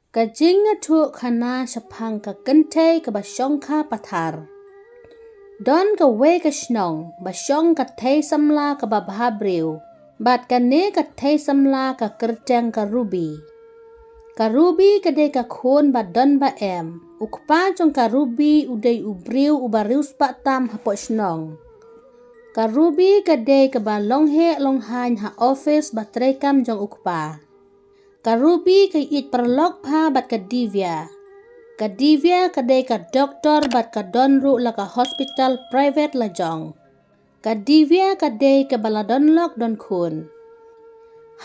Kajing tu kana sapang ka kente ka basyong ka patar. Don ka we ka snong, basyong ka te samla ka babha briew. Bat ka ne ka te samla ka kerteng ka ruby. Ka ruby ka de ka khon ba don ba em. Ukpa jong ka ruby uday ubriew ubarius pa tam hapo snong. Ka ruby ka de ka ba longhe longhain ha office ba trekam jong ukpa. Ka ruby ka it perlok pa bat ka divya. Ka divya ka de ka doktor bat ka donru la ka hospital private la jong. Ka divya ka de ka bala donlok don kun.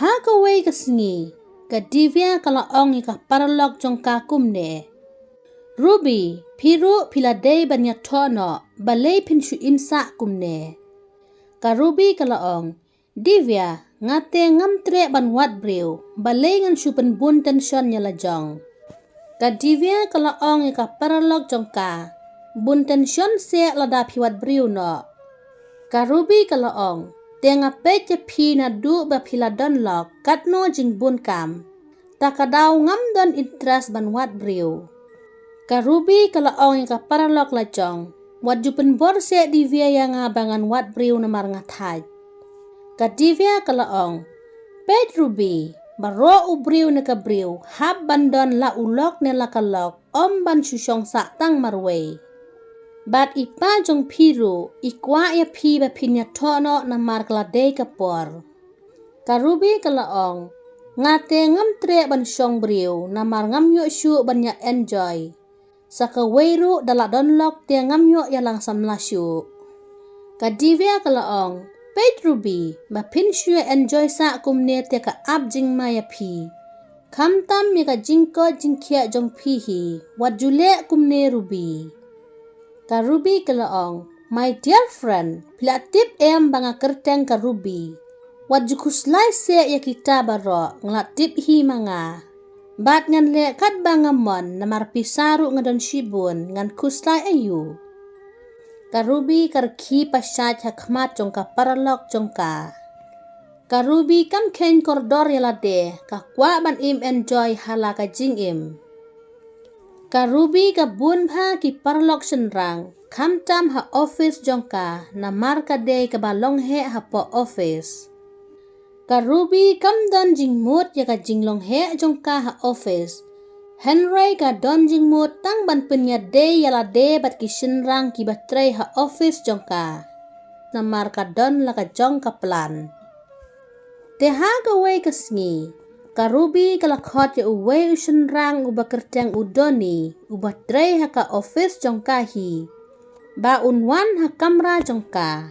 Ha ka way ka singi. Ka divya ka laong ka parlok jong ka kumne. Ruby piru pila de banya tono balay pinshu imsa kumne. Ka ruby ka laong. Divya ngate ngamtre ban wat briew. Balay ngan supen bun tension niya la jong. Ka divya ka laong ka paralog jong ka. Bun tension se lada piwat briew no. Ka ruby ka laong. Tenga peche pi na du ba pila don lok. Kat no jing bun kam. Takadaw ngam don interest ban wat briew. Ka ruby ka laong ka paralog la jong. Wat jupen bor se divya yang abangan wat briew na marngat haj. Ka divya ka laong. Pet ruby. Baro ubriw na ka briw. Hab bandon la ulok na la kalok. Ban susyong sa tang marway. Bat ipa jong piru. Ikwa ya pi ba pinya tono na marklade ka por. Ka ruby ka laong. Ngate ngamtre ban syong briw. Na mar ngamyo syu banya enjoy. Sa kawairu dala donlok te ngamyo ya lang samla syu. Ka divya ka laong. Pet ruby, ba pinshu enjoy sa kumne te ka ab jing maya pi. Kam tam mi ka jingko jingkia jong pi hi, wat jule kumne ruby. Ka ruby ka laong, my dear friend, pila tip em banga kerteng ka ruby. Wat jukuslay se ya kita baro, ngla tip hi manga. Bat ngan le kat banga mon, na marpisaru ngadon shibun, ngan kuslay ayu. Ka ruby karki pasyat hakmat jong ka paralok jong ka. Ka ruby kam ken koridor yalade ka kwa ban im enjoy hala ka jing im. Ka ruby ka bun pa ki paralok senrang kam tam ha office jong ka na marka de ka balong he ha po office. Ka ruby kam don jing mut ya ka jing long he jong ka ha office. Henry ka don jing mut tang ban penya de yala de bat ki senrang ki batray ha office jong ka. Namar ka don la ka jong ka plan. Te ha ka way ka sngi. Ka ruby ka lakhot ya uway u senrang u bakerteng udoni u batray ha ka office jong ka hi. Ba unwan ha kamra jong ka.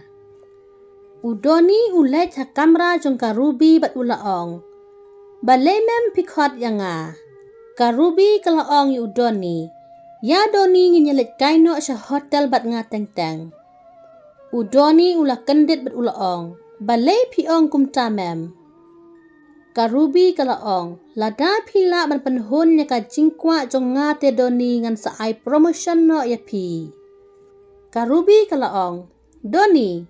Udoni ulet ha kamra jong ka ruby bat ulaong. Ba lemem pikot ya nga. Ka ruby ka laong yu udoni. Ya doni nginyelit kaino sa hotel bat nga teng-teng. Udoni ula kendit bat ulaong. Balay piong kumtamem. Ka ruby ka laong. Lada pila ban panhon niya ka jingkwa jong nga te doni ngan sa ay promotion no ya pi. Ka ruby ka laong. Doni.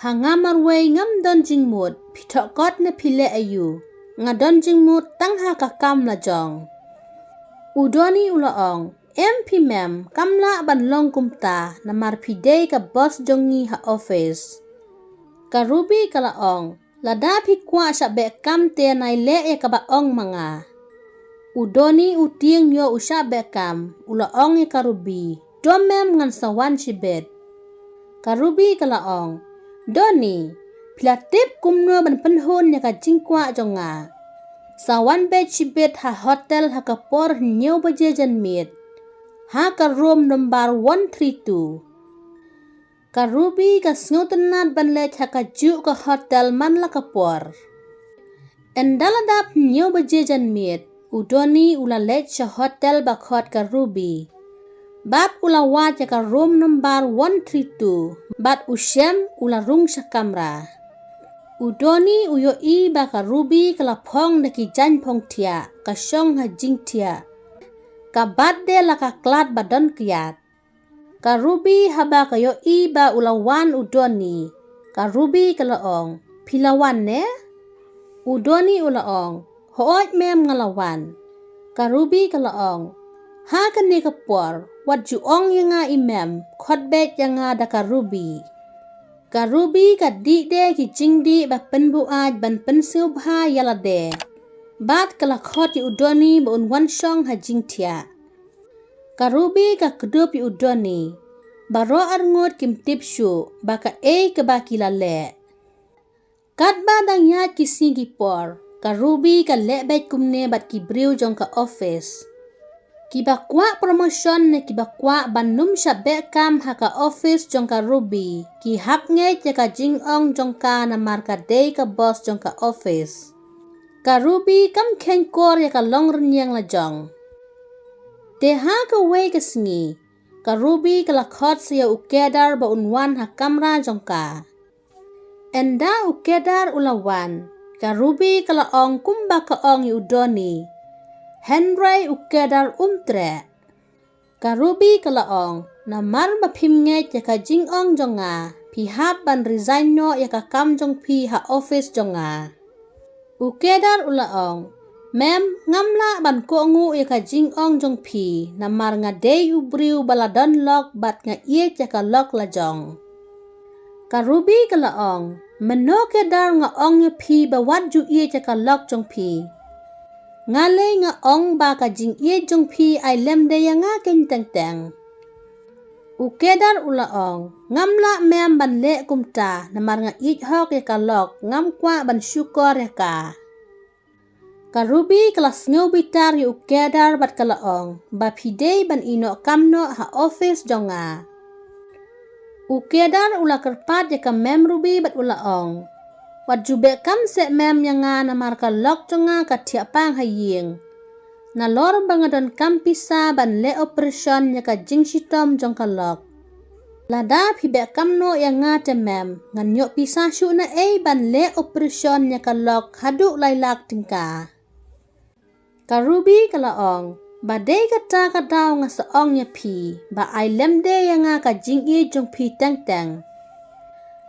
Hangamarway ngam don jingmut. Pitokot na pile ayu. Nga don jingmut tangha ka kam la jong. Udoni ulaong, MP mem kamla ban long kumta na marpide ka boss jongi ha office. Ka ruby ka laong, ladapi kwa sa be kam te na ile e ka baong mga. Udoni utieng yo usya be kam, ulaong e ka ruby, domem ngan sawan sibet. Ka ruby ka laong, doni, pilatip kumno ban penhon ya ka jingkwa jonga. Sawan bed sibet ha hotel ha kapor nyew bajajan mit. Ha ka room number 132. Ka ruby ka sngutenat ban let ha ka ju ka hotel man la kapor. Endaladap nyew bajajan mit. Udoni ula let sa hotel bakot ka ruby. Bat ula wat ya ka room number 132. Bat usyam ula rung sa kamra. Udoni uyo i ba ka ruby ka lapong na ki jan pong tia, ka syong ha jing tia. Ka badde la ka klat ba don kiat. Ka ruby haba kayo i ba ulawan udoni. Ka ruby ka laong, pilawan ne? Udoni ulaong, hoot mem ngalawan. Ka Ruby ka laong. Ha ka ni ka por. Wat juong yang nga imam. Khotbet yang nga da ka Ruby. Ka Ruby ka di de ki jing di ba penbu aj ban pensiu bha yala de. Bat ka la khot yu udoni ba un wan shong ha jing tia. Ka Ruby ka kedup yu udoni. Ba ro ar ngot kim tip shu. Ba ka ke ba ki la le. Kat ba dang yat ki singi por. Ka Ruby ka le bet kumne bat ki briew jong ka office. Ki ba kwa promotion ne ki ba kwa ban num sha be kam ha ka office jong ka Ruby. Ki hap nge ya ka jing ong jong ka namar ka day ka boss jong ka office. Ka Ruby kam khen kor ya ka long renyang la jong. Te ha ka wei ka singi. Ka Ruby ka la khot siya ukedar ba unwan ha kamra jong ka. Enda ukedar ulawan. Ka Ruby ka la ong kumba ka ong yu udoni. Henry ukedar umtre. Ka Ruby ka la ong. Namar mapim nget ya ka jing ong jong nga. Pi hap ban resign no ya ka kam jong pi ha office jong nga. Ukedar ula ong. Mem ngamla ban ko ngu ya ka jing ong jong pi. Namar nga day ubriu baladon lok bat nga iye ya ka lok la jong. Ka Ruby ka la ong. Meno kedar nga ong yu pi ba wat ju iye ka lok jong pi. Ngale nga ong ba ka jing iye jong pi ay lem de ya nga ken teng teng. Ukedar ula ong. Ngamla mem ban le kumta namar nga it hok ya ka lok ngam kwa ban syukor ya ka. Ka Ruby kelas ngau bitar yu ukedar bat ka la ong. Ba pidei ban ino kamno ha office jong nga. Ukedar ula kerpat ya ka mem Ruby bat ula ong. Wat jube kam se mem yang nga namar ka lok jong nga ka tiap pang haying. Na lor bangadon kam pisa ban le operation ya ka jing shitom jong ka lok. Lada pibe kam no yang nga te mem. Ngan nyok pisa syu na ban le operation ya ka lok haduk lailak tingka. Ka Ruby ka la ong. Ba day kata ka daw nga sa ong ya pi. Ba ay lem de yang nga ka jing i jong pi teng teng.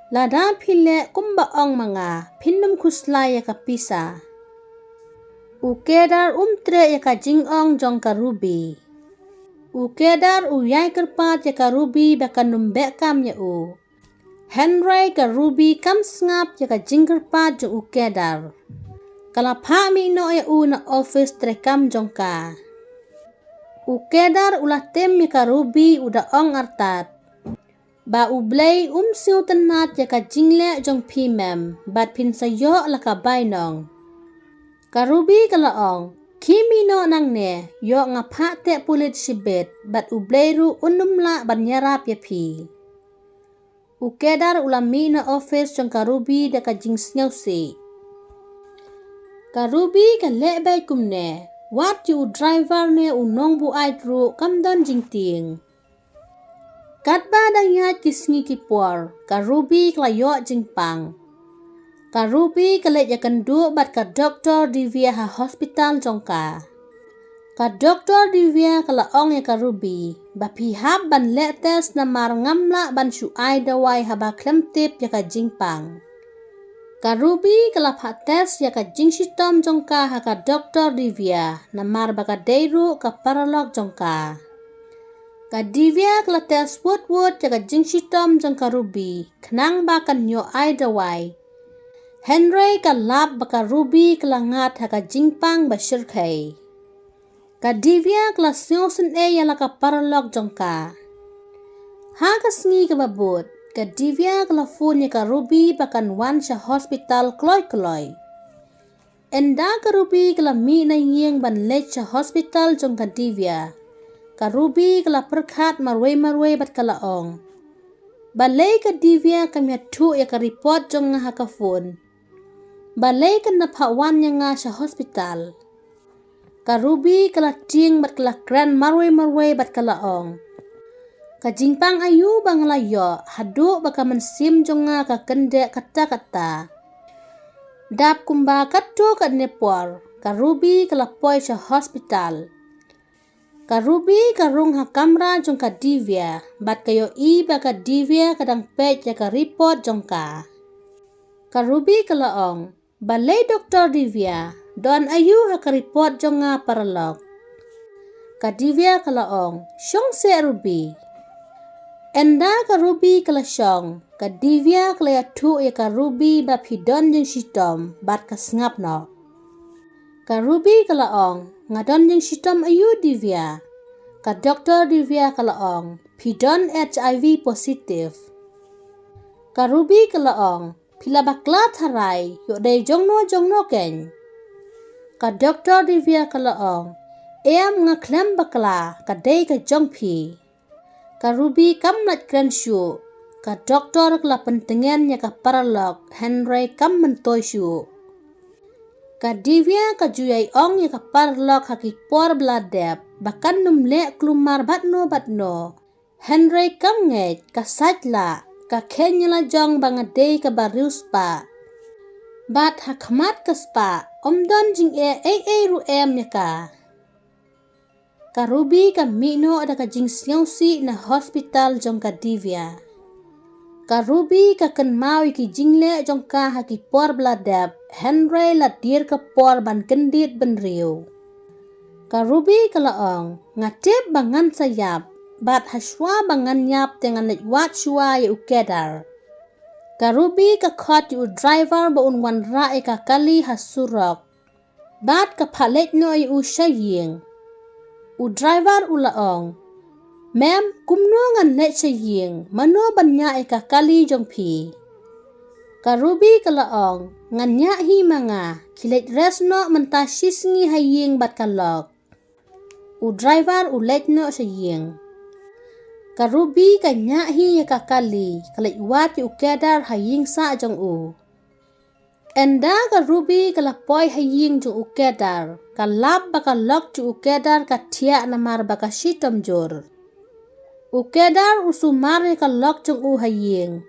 Lada pile kumba ong mga. Pinum kuslay ya ka pisa. Ukedar umtre ya ka jing ong jong ka Ruby. Ukedar uyay kerpat ya ka Ruby baka numbek kam ya u. Henry ka Ruby kam sngap ya ka jing kerpat jong ukedar. Kalapa mi no ya u na office trekam jong ka. Ukedar ulah tem ya ka Ruby uda ong artat. Ba ublay siu tenat ya ka jingle jong pi mem. Bat pin sayo la ka bainong. Ka Ruby ka laong. Kimi no nang ne. Yo nga pa te pulit sibet. Bat ublay ru unumla ban nyarap ya pi. Ukedar ulah mi na office jong ka Ruby da ka jing snyaw si. Ka Ruby ka lebay kumne. Wat yu driver ne unong bu ay tru kam don jing ting. Kat ba dang yat kisngi kipor. Ka Ruby klayo jing pang. Ka Ruby ka let ya kendu bat ka doktor divya ha hospital jong ka. Ka doktor divya ka laong ya ka Ruby. Ba pihap ban le tes na mar ngamla ban syu ay dawai ha ba klem tip ya ka jing pang. Ka Ruby ka lapha tes ya ka jing shitom jong ka ha ka doktor divya. Na mar ba ka deiru ka paralog jong ka. Ka divya ka tes wot ya ka jing shitom jong ka Ruby. Knang ba kan nyo ay dawai. Henry ka lap ba ka Ruby ka langat ha ka jing pang ba shirkay. Ka divya ka la syosin ya la ka paralog jong ka. Ha ka sngi ka babut. Ka divya ka la phone ya ka Ruby bakan wan sa hospital kloy. Enda ka Ruby ka la mi na yeng ban lech sa hospital jong ka divya. Ka Ruby ka la perkhat marwe bat ka laong. Balay ka divya ka miyatu ya ka report jong nga ha ka phone. Balay ka napawan ya nga sa hospital. Ka Ruby ka la ting bat ka la kran marwe bat ka laong. Ka jingpang ayu bang layo, hadu baka mensim jong nga ka kende kata-kata. Dap kumba katu ka nepor, ka Ruby ka lapoy sa hospital. Ka Ruby ka rung ha kamra jong ka divya, bat kayo i baka divya kadang pet ya ka report jong ka. Ka Ruby kalaong, balay Dr. Divya, doan ayu ha ka report jong nga paralog. ka Divya kalaong, syong se Ruby. Enda ka Ruby kalasong, ka Divya kalayatu ya ka Ruby ba pidon jeng sitom, bat ka sngap no. Ka Ruby kalaong, ngadon jeng sitom ayu Divya. Ka Dr. Divya kalaong, pidon HIV positif. Ka Ruby kalaong, pila bakla tharay, yuk day jongno ken. Ka Dr. Divya kalaong, em ngaklem bakla, ka day ka jongpi. Ka Ruby kam nat krensyu, ka doktor kala pentengen nya ka paralok, Henry kam mentoy syu. Ka Divya ka juyay ong nya ka paralok haki por bladep, bahkan numle klumar batno. Henry kam nget ka sajla, ka kenya la jong bangadei ka barius pa. Bat hakmat ka spa, omdon jing ru nya ka. Ka Ruby ka mino ada ka jing siausi na hospital jong ka Divya. Ka Ruby ka kenmawi ki jingle jong ka haki por bladap, Henry la dir ka por ban kendit ben riu. Ka Ruby ka laong, ngatip bangan sayap, bat haswa bangan yap dengan netwat shua ya ukedar. Ka Ruby ka khot yu driver ba unwan ra ka kali hasurok, bat ka palet no yu shaying. U driver ulaong, mem kumno ngan let saying, mano banya ka kali jong pi. Ka Ruby ka laong, ngan nya hi manga, kilet resno mentasis ngi haying bat kalok. U driver let no saying. Ka Ruby ka nya hi ka kali, kalet wat yu kedar haying sa jong u. Enda ka Ruby kalapoy haying jong ukedar, kalap baka lok jong ukedar ka tiak namar baka sitom jor. Ukedar usumar ka lok jong u haying.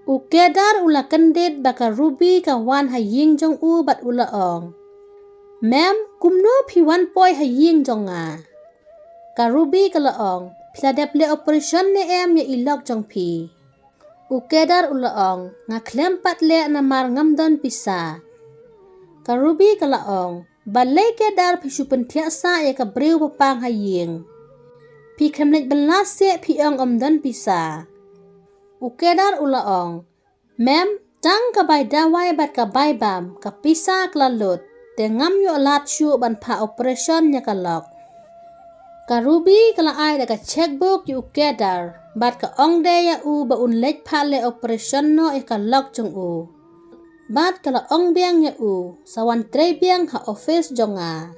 Ukedar ula kendit baka Ruby ka wan haying jong u bat ula ong. Mem kumno piwan poy haying jong nga. Ka Ruby kalaong, pila deple operation ne em ya ilok jong pi. Ukedar ulaong, nga klempat le namar ngamdon pisa. Ka Ruby kalaong, balay kedar pisu pentiasa ya ka briew papang haying. Pi kremnet belase pi ong omdon pisa. Ukedar ulaong, mem tang ka bay dawai bat ka bay bam, ka pisa klalut, te ngam yu alat syu ban pa operation ya ka lok. Ka Ruby kala ay da ka checkbook yu ukedar, bat ka ong de ya u ba unlet pale operation no ka lok jong u. Bat kala ong biang ya u, sawan tre biang ha office jonga.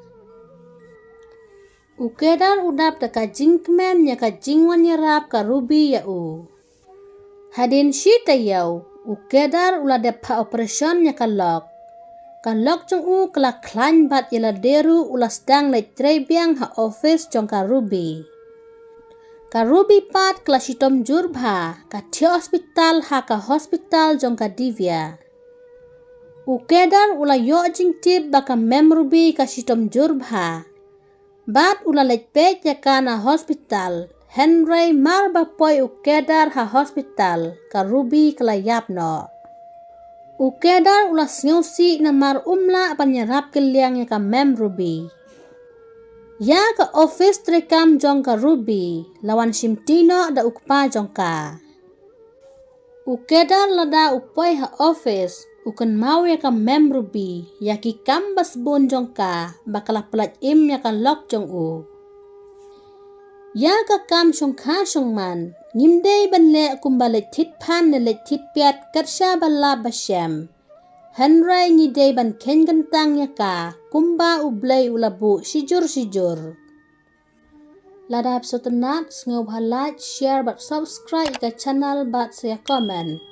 Ukedar udap da ka jingkmen ya ka jingwan ya rap ka Ruby ya u. Hadin shita yaw, ukedar ula de pa operation ya ka lok. Ka lok jong u kala klan bat yala deru ula sedang le tre biang ha office jong ka Ruby. Ka Ruby pat kala sitom jurba, ka tia hospital ha ka hospital jong ka Divya. Ukedar ula yo jing tip baka mem Ruby ka sitom jurba. Bat ula let pet ya ka na hospital, Henry mar bapoy ukedar ha hospital, ka Ruby kala yap no. Ukedar ula siusi namar umla panyarap keliang ya ka mem Ruby. Ya ka office trekam jong ka Ruby, lawan simtino da ukpa jong ka. Ukedar lada upoy ha office, ukan mau ya ka mem Ruby, ya ki kambas bun jong ka, bakala pelat im ya ka lok jong u. Ya ka kam shong ka shong man, ngimdei ban le kumbale tit pan le tit piat karsha bala bashem. Henry ngidei ban ken gentang ya ka, kumba ublay ulabu sijur. Lada episode tenat, ngau like, share, bat subscribe ke channel bat saya komen.